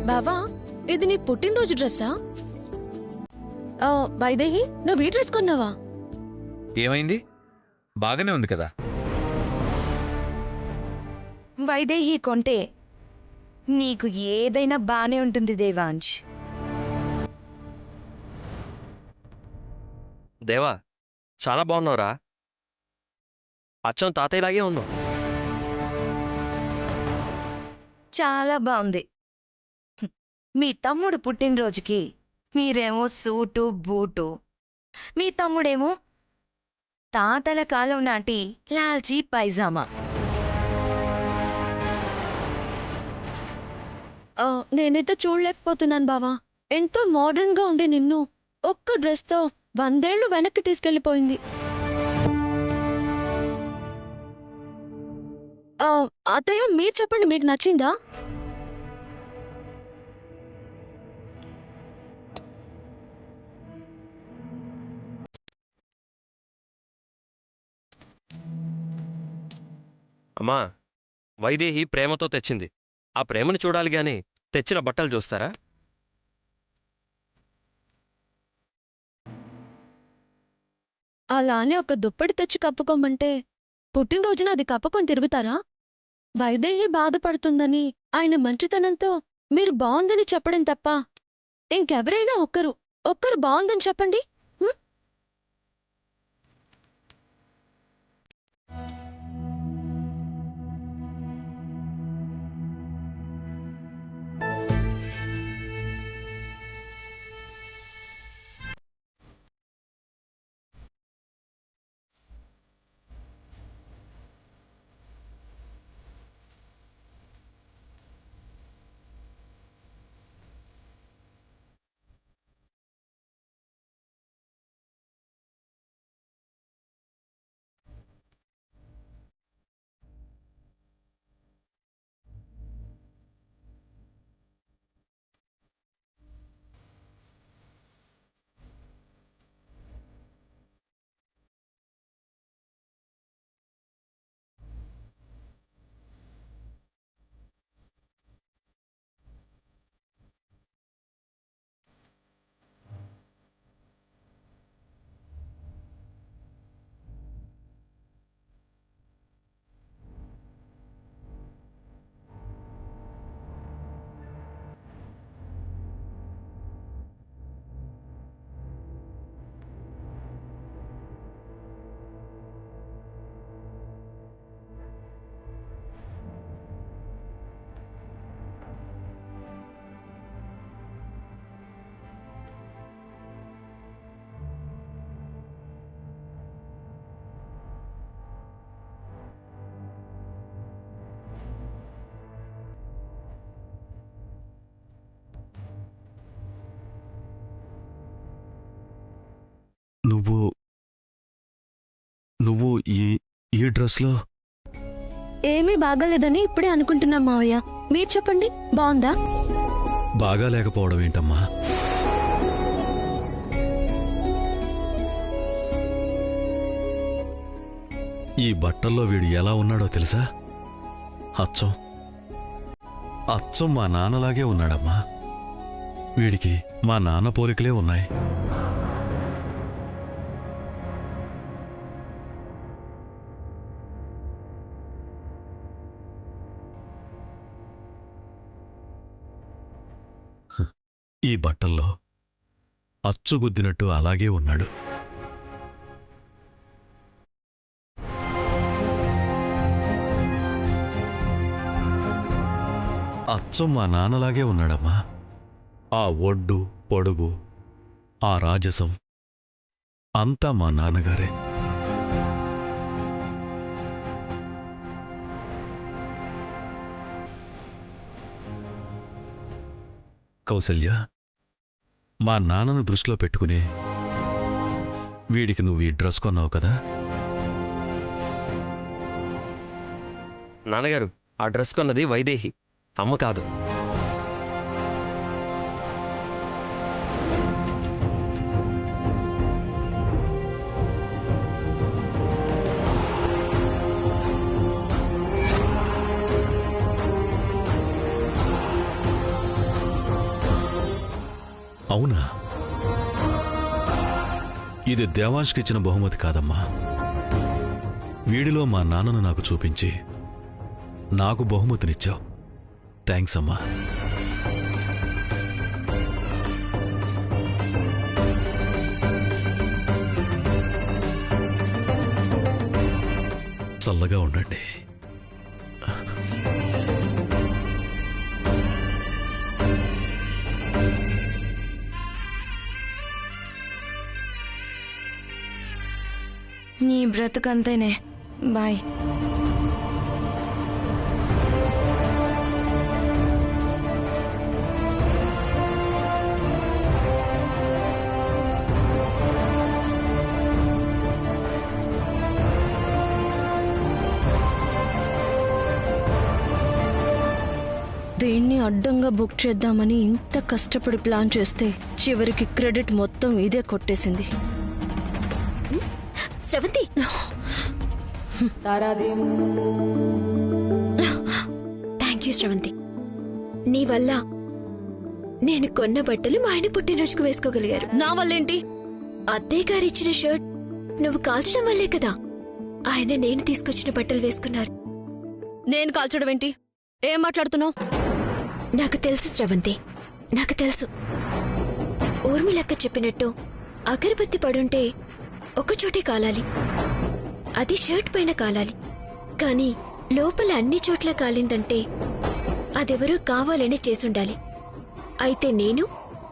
బావా, ఇది నీ పుట్టినరోజు డ్రెస్సా? వైదేహి, నువ్వు ఈ డ్రెస్ కొన్నావా? ఏమైంది? బాగానే ఉంది కదా. వైదేహి కొంటే నీకు ఏదైనా బానే ఉంటుంది దేవాంశ్. దేవా, చాలా బాగున్నావురా. అచ్చం తాతయ్యలాగే ఉన్నావు. చాలా బాగుంది. మీ తమ్ముడు పుట్టినరోజుకి మీరేమో సూటు బూటు, మీ తమ్ముడేమో తాతల కాలం నాటి లాల్చీ పైజామా. నేనైతే చూడలేకపోతున్నాను బావా. ఎంతో మోడర్న్ గా ఉండే నిన్ను ఒక్క డ్రెస్ తో 100 ఏళ్లు వెనక్కి తీసుకెళ్లిపోయింది. అత్తయ్య, మీరు చెప్పండి, మీకు నచ్చిందా? అమ్మా, వైదేహి ప్రేమతో తెచ్చింది. ఆ ప్రేమను చూడాలి గాని తెచ్చిన బట్టలు చూస్తారా? అలా అని ఒక దుప్పటి తెచ్చి కప్పుకోమంటే పుట్టినరోజున అది కప్పుకొని తిరుగుతారా? వైదేహి బాధపడుతుందని ఆయన మంచితనంతో మీరు బాగుందని చెప్పడం తప్ప ఇంకెవరైనా ఒక్కరు బాగుందని చెప్పండి. నువ్వు నువ్వు ఈ ఈ డ్రెస్లో ఏమీ బాగాలేదని ఇప్పుడే అనుకుంటున్నాం మావయ్య. మీరు చెప్పండి, బాగుందా? బాగా లేకపోవడం ఏంటమ్మా? ఈ బట్టల్లో వీడు ఎలా ఉన్నాడో తెలుసా? అచ్చం అచ్చం మా నాన్నలాగే ఉన్నాడమ్మా. వీడికి మా నాన్న పోలికలే ఉన్నాయి. ఈ బట్టల్లో అచ్చుగుద్దినట్టు అలాగే ఉన్నాడు. అచ్చం మా నాన్నలాగే ఉన్నాడమ్మా. ఆ ఒడ్డు పొడుగు, ఆ రాజసం అంతా మా నాన్నగారే. కౌసల్య, మా నాన్నను దృష్టిలో పెట్టుకుని వీడికి నువ్వు ఈ డ్రెస్ కొన్నావు కదా? నాన్నగారు, ఆ డ్రెస్ కొన్నది వైదేహి, అమ్మ కాదు. అవునా? ఇది దేవాంష్కిచ్చిన బహుమతి కాదమ్మా. వీడిలో మా నాన్నను నాకు చూపించి నాకు బహుమతినిచ్చావు. థ్యాంక్స్ అమ్మా. చల్లగా ఉండండి. నీ బ్రతుకంతేనే. బాయ్. దీన్ని అడ్డంగా బుక్ చేద్దామని ఇంత కష్టపడి ప్లాన్ చేస్తే చివరికి క్రెడిట్ మొత్తం ఇదే కొట్టేసింది. Sravanthi, thank you Sravanthi. నీ వల్ల నేను కొన్న బట్టలు మా ఆయన పుట్టినరోజుకు వేసుకోగలిగారు. నా వల్లేంటి? అత్తయ్య గారు ఇచ్చిన షర్ట్ నువ్వు కాల్చడం వల్లే కదా ఆయన నేను తీసుకొచ్చిన బట్టలు వేసుకున్నారు. నేను కాల్చడం ఏంటి? ఏం మాట్లాడుతున్నావు? నాకు తెలుసు శ్రవంతి, నాకు తెలుసు. ఊర్మిళక్క చెప్పినట్టు అగరబత్తి పడుంటే ఒకచోటే కాలాలి, అది షర్ట్ పైన కాలాలి. కానీ లోపల అన్ని చోట్ల కాలిందంటే అదెవరో కావాలనే చేసుండాలి. అయితే నేను,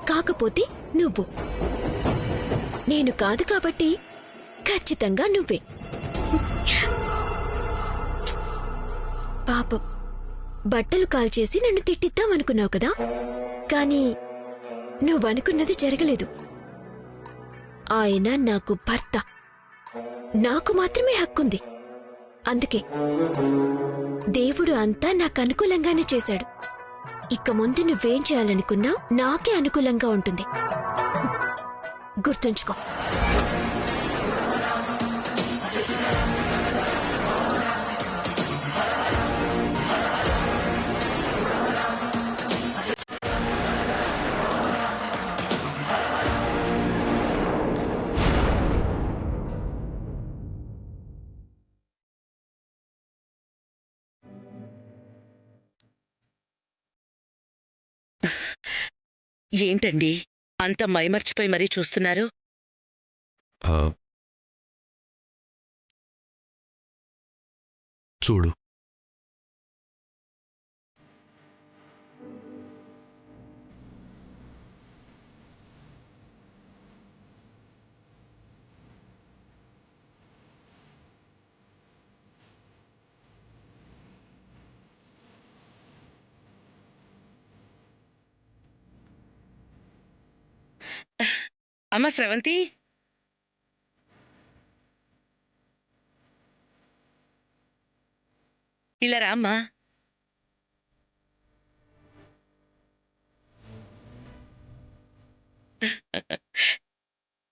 కాకపోతే నువ్వు. నేను కాదు కాబట్టి ఖచ్చితంగా నువ్వే. పాపం, బట్టలు కాల్చేసి నన్ను తిట్టిద్దామనుకున్నావు కదా, కానీ నువ్వనుకున్నది జరగలేదు. ఆయన నాకు భర్త, నాకు మాత్రమే హక్కుంది. అందుకే దేవుడు అంతా నాకు అనుకూలంగానే చేశాడు. ఇక ముందు నువ్వేం చేయాలనుకున్నా నాకే అనుకూలంగా ఉంటుంది. గుర్తుంచుకో. ఏంటండి అంత మైమర్చిపోయి మరీ చూస్తున్నారు? చూడు, అమ్మ స్రవంతి, ఇలా రామ్మా.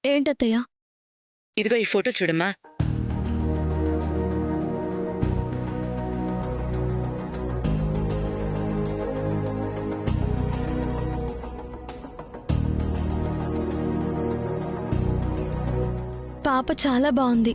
ఏంటత్తయ్యా? ఇదిగో ఈ ఫోటో చూడమ్మా. పాప చాలా బాగుంది.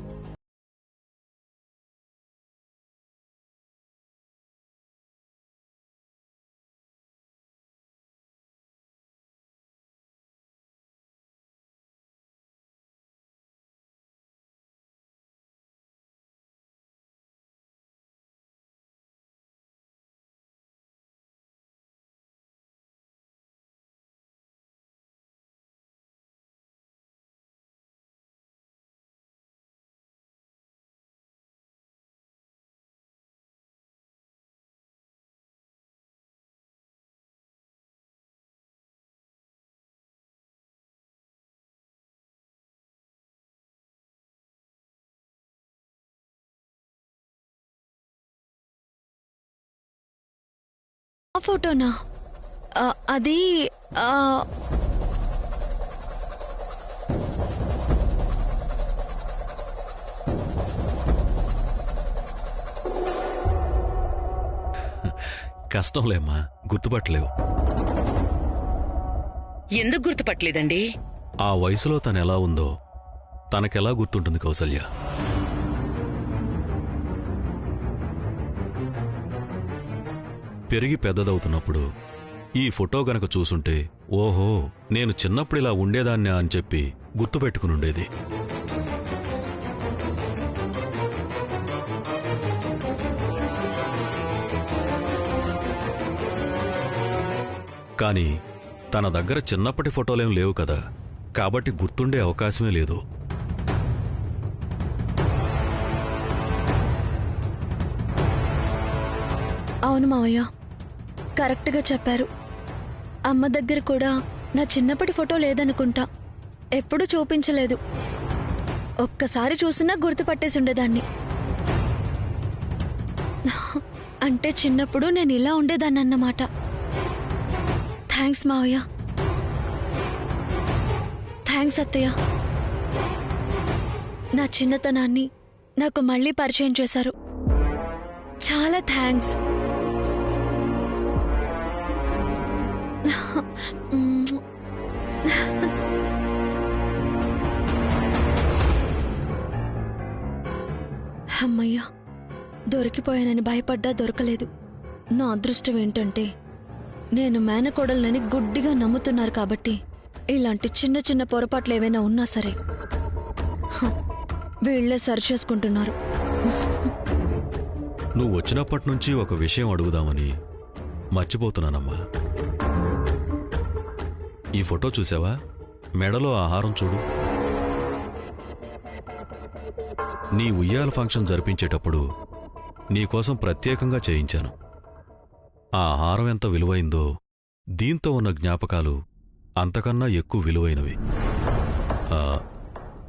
ఆ ఫోటోనా? అది కష్టంలేమ్మా, గుర్తుపట్టలేవు. ఎందుకు గుర్తుపట్టలేదండి? ఆ వయసులో తనెలా ఉందో తనకెలా గుర్తుంటుంది కౌసల్య? పెరిగి పెద్దదవుతున్నప్పుడు ఈ ఫోటో గనక చూసుంటే ఓహో నేను చిన్నప్పుడిలా ఉండేదాన్నే అని చెప్పి గుర్తుపెట్టుకునుండేది. కాని తన దగ్గర చిన్నప్పటి ఫోటోలేం లేవు కదా, కాబట్టి గుర్తుండే అవకాశమే లేదు. అవును మావయ్య, కరెక్ట్గా చెప్పారు. అమ్మ దగ్గర కూడా నా చిన్నప్పటి ఫోటో లేదనుకుంటా. ఎప్పుడూ చూపించలేదు. ఒక్కసారి చూసినా గుర్తుపట్టేసి ఉండేదాన్ని. అంటే చిన్నప్పుడు నేను ఇలా ఉండేదాన్ని అన్నమాట. థ్యాంక్స్ మావయ్య. థ్యాంక్స్ అత్తయ్య. నా చిన్నతనాన్ని నాకు మళ్ళీ పరిచయం చేశారు. చాలా థ్యాంక్స్. అమ్మయ్యా, దొరికిపోయానని భయపడ్డా దొరకలేదు. నా అదృష్టం ఏంటంటే నేను మేనకోడల్ని గుడ్డిగా నమ్ముతున్నారు కాబట్టి ఇలాంటి చిన్న చిన్న పొరపాట్లు ఏవైనా ఉన్నా సరే వీళ్లే సరి చేసుకుంటున్నారు. నువ్వు వచ్చినప్పటినుంచి ఒక విషయం అడుగుదామని మర్చిపోతున్నానమ్మా. ఈ ఫోటో చూసావా? మెడలో ఆహారం చూడు. నీ ఉయ్యాల ఫంక్షన్ జరిపించేటప్పుడు నీకోసం ప్రత్యేకంగా చేయించాను. ఆ ఆహారం ఎంత విలువైందో దీంతో ఉన్న జ్ఞాపకాలు అంతకన్నా ఎక్కువ విలువైనవి.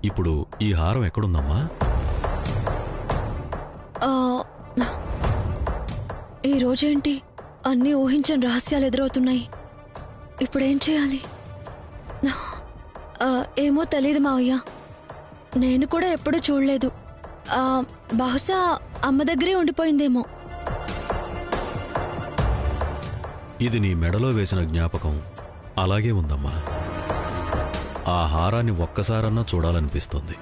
ఇప్పుడు ఈ హారం ఎక్కడుందమ్మా? ఈ రోజేంటి అన్నీ ఊహించని రహస్యాలు ఎదురవుతున్నాయి. ఇప్పుడేం చేయాలి? ఏమో తెలీదు మావయ్య. నేను కూడా ఎప్పుడూ చూడలేదు. బహుశా అమ్మ దగ్గరే ఉండిపోయిందేమో. ఇది నీ మెడలో వేసిన జ్ఞాపకం అలాగే ఉందమ్మా. ఆ హారాన్ని ఒక్కసారన్నా చూడాలనిపిస్తుంది.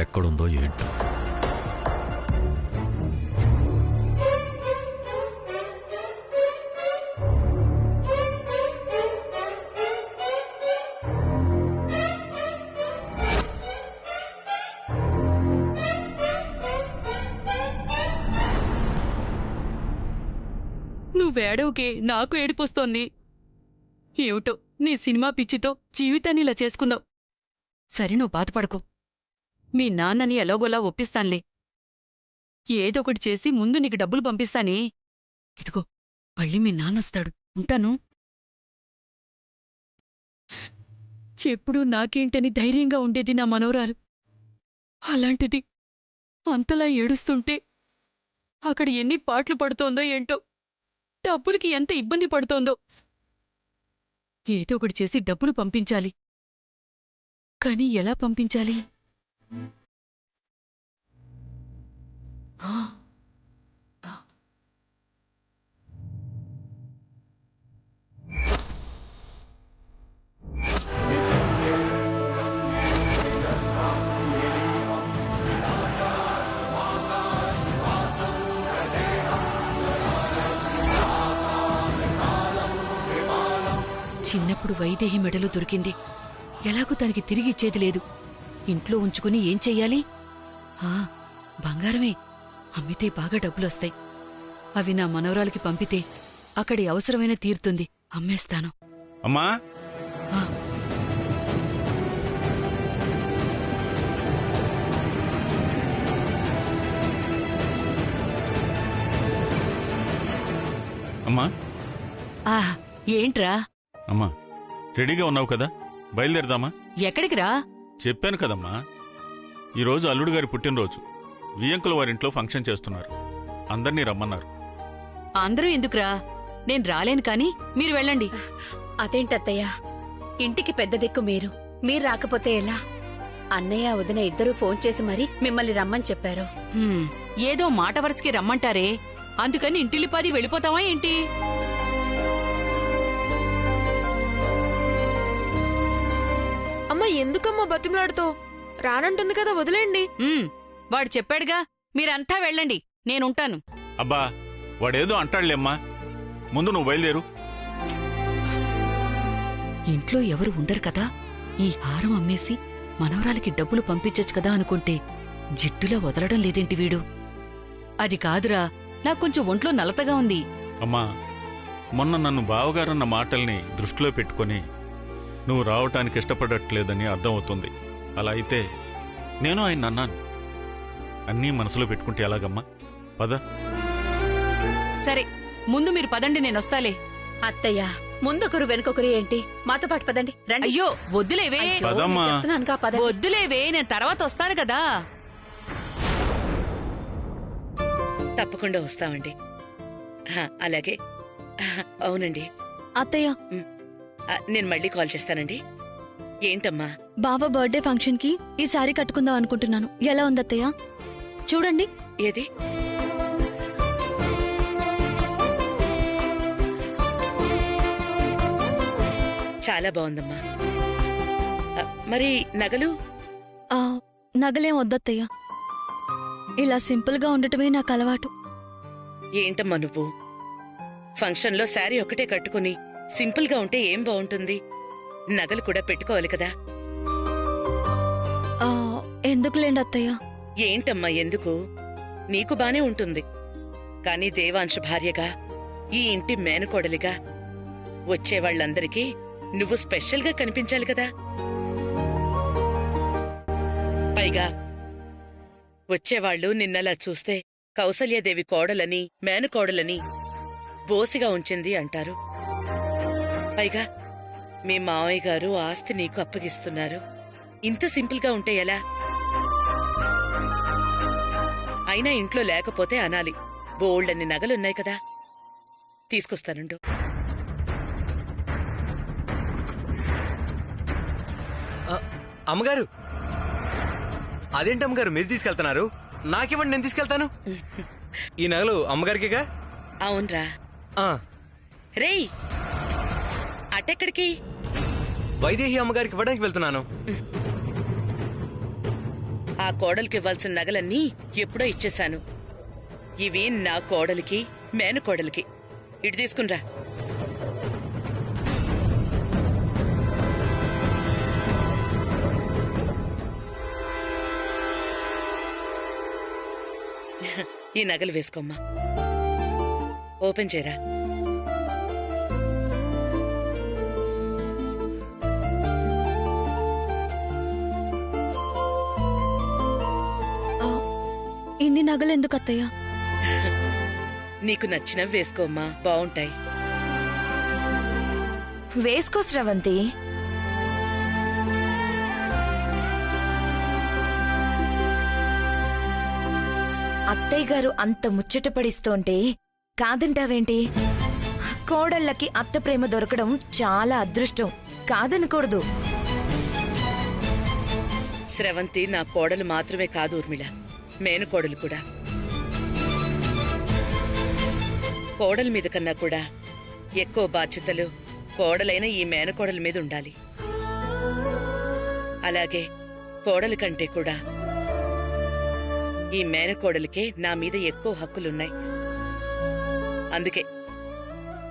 ఎక్కడుందో ఏంటో. నువ్వేడవకే, నాకు ఏడిపోస్తోంది. ఏమిటో నీ సినిమా పిచ్చితో జీవితాన్ని ఇలా చేసుకున్నావు. సరే, నువ్వు బాధపడకు. మీ నాన్నని ఎలాగోలా ఒప్పిస్తాన్లే. ఏదొకటి చేసి ముందు నీకు డబ్బులు పంపిస్తానే. ఇదిగో మళ్ళీ మీ నాన్నొస్తాడు. ఉంటాను. ఎప్పుడూ నాకేంటని ధైర్యంగా ఉండేది నా మనవరాలు. అలాంటిది అంతలా ఏడుస్తుంటే అక్కడ ఎన్ని పాటలు పడుతోందో ఏంటో. డబ్బులకి ఎంత ఇబ్బంది పడుతోందో. ఏదో ఒకటి చేసి డబ్బులు పంపించాలి. కానీ ఎలా పంపించాలి? చిన్నప్పుడు వైదేహి మెడలో దొరికింది. ఎలాగూ తనకి తిరిగి ఇచ్చేది లేదు. ఇంట్లో ఉంచుకుని ఏం చెయ్యాలి? బంగారమే. అమ్మితే బాగా డబ్బులొస్తాయి. అవి నా మనవరాలకి పంపితే అక్కడి అవసరమైన తీరుతుంది. అమ్మేస్తాను. అమ్మా, అమ్మా, ఏంట్రా? అమ్మా, రెడీగా ఉన్నావు కదా? బయలుదేరదామా? ఎక్కడికి రా? చెప్పాను కదమ్మా, ఈరోజు అల్లుడు గారి పుట్టినరోజు. వియ్యంకుల వారింట్లో ఫంక్షన్ చేస్తున్నారు. అందర్నీ రమ్మన్నారు. అందరూ ఎందుకురా? నేను రాలేను కాని మీరు వెళ్ళండి. అదేంటత్తయ్య, ఇంటికి పెద్ద దిక్కు మీరు రాకపోతే ఎలా? అన్నయ్య వదిన ఇద్దరూ ఫోన్ చేసి మరీ మిమ్మల్ని రమ్మని చెప్పారు. ఏదో మాట వరుసకి రమ్మంటారే, అందుకని ఇంటిల్లిపాది వెళ్ళిపోతావా ఏంటి? అమ్మా ఎందుకమ్మా బతిమలాడుతో రానంటుంది కదా వదిలేండి. వాడు చెప్పాడుగా మీరంతా వెళ్ళండి, నేనుంటాను. అబ్బా వాడేదో అంటాడులేమ్మా, ముందు నువ్వు బయలుదేరు. ఇంట్లో ఎవరు ఉండరు కదా, ఈ హారం అమ్మేసి మనవరాలికి డబ్బులు పంపించచ్చు కదా అనుకుంటే జిట్టులా వదలడం లేదేంటి వీడు? అది కాదురా, నాకు కొంచెం ఒంట్లో నలతగా ఉంది. అమ్మా మొన్న నన్ను బావగారన్న మాటల్ని దృష్టిలో పెట్టుకొని నువ్వు రావటానికి ఇష్టపడట్లేదని అర్థమవుతుంది. అలా అయితే నేను ఆయన అన్నాను. అన్నీ మనసులో పెట్టుకుంటే ఎలాగమ్మా? పద. సరే, ముందు మీరు పదండి, నేనొస్తాలే. అత్తయ్య ముందొకరు వెనుకొకరు ఏంటి? మాతో పాటు పదండి, రండి. అయ్యో వద్దులేవే, అయ్యో, పదమ్మా. నేను చెప్తున్నానుగా, పదండి. వద్దులేవే, నేను తర్వాత వస్తాను కదా. తప్పకుండా వస్తామండి. అలాగే. అవునండి. అత్తయ్య, నేను మళ్ళీ కాల్ చేస్తానండి. ఏంటమ్మా? బావ బర్త్డే ఫంక్షన్ కి ఈ సారీ కట్టుకుందాం అనుకుంటున్నాను. ఎలా ఉంది అత్తయ్య? చూడండి. ఏది? చాలా బాగుందమ్మా. మరి నగలు? నగలేం వద్దత్తయ్య, ఇలా సింపుల్ గా ఉండటమే నాకు అలవాటు. ఏంటమ్మా నువ్వు? ఫంక్షన్లో శారీ ఒకటే కట్టుకుని సింపుల్ గా ఉంటే ఏం బాగుంటుంది? నగలు కూడా పెట్టుకోవాలి కదా. ఎందుకులేండి అత్తయ్య. ఏంటమ్మా ఎందుకు? నీకు బానే ఉంటుంది, కాని దేవాంశు భార్యగా, ఈ ఇంటి మేనకోడలిగా వచ్చేవాళ్లందరికీ నువ్వు స్పెషల్గా కనిపించాలి కదా. పైగా వచ్చేవాళ్లు నిన్నలా చూస్తే కౌసల్యాదేవి కోడలని, మేనకోడలని బోసిగా ఉంచింది అంటారు. పైగా మీ మావయ్య గారు ఆస్తి నీకు అప్పగిస్తున్నారు. ఇంత సింపుల్గా ఉంటే ఎలా? అయినా ఇంట్లో లేకపోతే అనాలి, బోల్డన్ని నగలున్నాయి కదా. తీసుకొస్తానుండు. అమ్మగారు, అదేంటి అమ్మగారు మీరు తీసుకెళ్తున్నారు? నాకేమండి, నేను తీసుకెళ్తాను. ఈ నగలు అమ్మగారికిగా. అవునరా. రేయ్, అటెక్కడికి? వైదేహి అమ్మగారికి ఇవ్వడానికి వెళ్తున్నాను. ఆ కోడలికి ఇవ్వాల్సిన నగలన్నీ ఎప్పుడో ఇచ్చేశాను. ఇవి నా కోడలికి, మేనకోడలికి. ఇటు తీసుకునిరా. ఈ నగలు వేసుకోమ్మా. ఓపెన్ చేయరా. ఇన్ని నగలెందుకు అత్తయ్య? నీకు నచ్చినవి వేసుకోమ్మా, బావుంటాయి. వేసుకో శ్రవంతి. అత్తయ్య గారు అంత ముచ్చట పడిస్తోంటే కాదంటావేంటి? కోడళ్ళకి అత్త ప్రేమ దొరకడం చాలా అదృష్టం, కాదనకూడదు. స్రవంతి నా కోడలు మాత్రమే కాదు ఊర్మిళ, మేనకోడలు కూడా. కోడల మీద కన్నా కూడా ఎక్కువ బాధ్యతలు కోడలైన ఈ మేనకోడల మీద ఉండాలి. అలాగే కోడలి కంటే కూడా ఈ మేనకోడలికే నా మీద ఎక్కువ హక్కులున్నాయి. అందుకే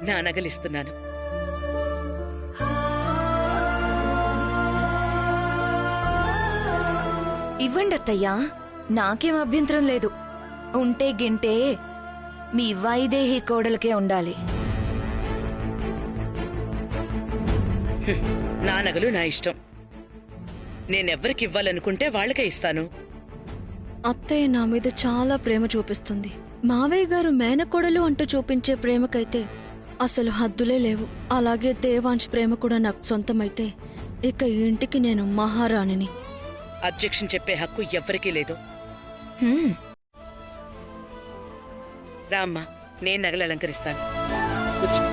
నా నగలిస్తున్నాను. ఇవ్వండి అత్తయ్యా, నాకేం అభ్యంతరం లేదు. ఉంటే గింటే మీ వైదేహి కోడలకే ఉండాలి. నా నగలు నా ఇష్టం. నేనెవ్వరికి ఇవ్వాలనుకుంటే వాళ్ళకే ఇస్తాను. అత్తయ్య నా మీద చాలా ప్రేమ చూపిస్తుంది. మావయ్య గారు మేనకోడలు అంటూ చూపించే ప్రేమకైతే అసలు హద్దులే లేవు. అలాగే దేవాంశ్ ప్రేమ కూడా నాకు సొంతమైతే ఇక ఈ ఇంటికి నేను మహారాణిని. అబ్జెక్షన్ చెప్పే హక్కు ఎవ్వరికీ లేదు. రామ్మా, నేను నగలు అలంకరిస్తాను. కూర్చో.